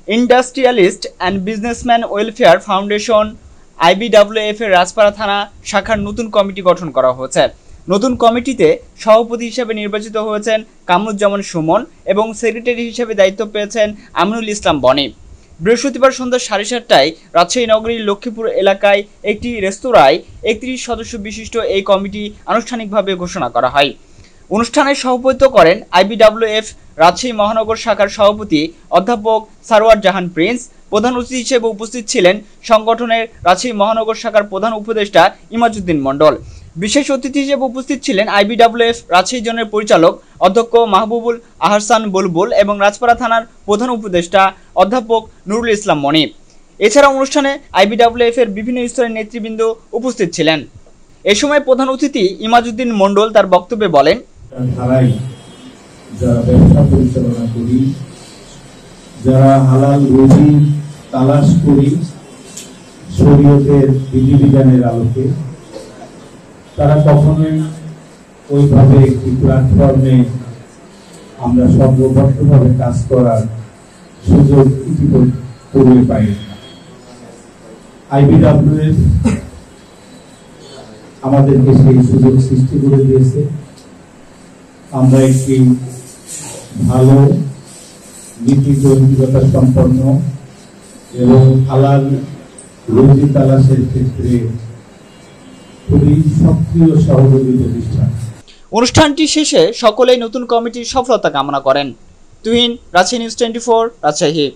Industrialist and businessman welfare foundation IBWF এর রাজপাড়া থানা শাখার নতুন কমিটি গঠন করা হয়েছে। নতুন কমিটিতে সভাপতি হিসেবে নির্বাচিত হয়েছেন কামরুজ্জামান সুমন এবং সেক্রেটারি হিসেবে দায়িত্ব পেয়েছেন আমিনুল ইসলাম বনি। বৃহস্পতিবার সন্ধ্যা 7:30টায় রাজশাহী নগরীর লক্ষ্মীপুর এলাকায় একটি রেস্তোরাঁয় 31 সদস্য বিশিষ্ট এই কমিটি আনুষ্ঠানিকভাবে ঘোষণা করা হয়। অনুষ্ঠানে সভাপতিত্ব করেন IBWF রাজশাহী মহানগর শাখার সভাপতি অধ্যাপক সারওয়ার জাহান প্রিন্স। প্রধান অতিথি হিসেবে উপস্থিত ছিলেন সংগঠনের রাজশাহী মহানগর শাখার প্রধান উপদেষ্টা ইমাজউদ্দিন মণ্ডল। বিশেষ অতিথি হিসেবে উপস্থিত ছিলেন IBWF রাজশাহী জোনের পরিচালক অধ্যক্ষ মাহবুবুল আহসান বুলবুল এবং রাজপাড়া থানার প্রধান উপদেষ্টা অধ্যাপক নুরুল ইসলাম মনির। এছাড়া অনুষ্ঠানে IBWF এর বিভিন্ন স্তরের নেতৃবৃন্দ উপস্থিত ছিলেন। এ সময় প্রধান অতিথি ইমাজউদ্দিন মণ্ডল তার বক্তব্যে বলেন, যারা ব্যবসা পরিচালনা করি, যারা হালাল রুজি তালাশ করি শরীয়তের বিধিবিধানের আলোকে, তারা কখনোই ওইভাবে একটি প্ল্যাটফর্মে আমরা সর্ববদ্ধভাবে কাজ করার সুযোগ ইতিপূর্বে পাই। IBWF আমাদেরকে সেই সুযোগ সৃষ্টি করে দিয়েছে। আমরা একটি ভালো নীতি নৈতিকতা সম্পন্ন এবং হালাল রুজি তালাশের ক্ষেত্রে খুবই সক্রিয় সহযোগী প্রতিষ্ঠান। অনুষ্ঠানটি শেষে সকলেই নতুন কমিটির সফলতা কামনা করেন। তুহিন, রাজশাহী নিউজ 24, রাজশাহী।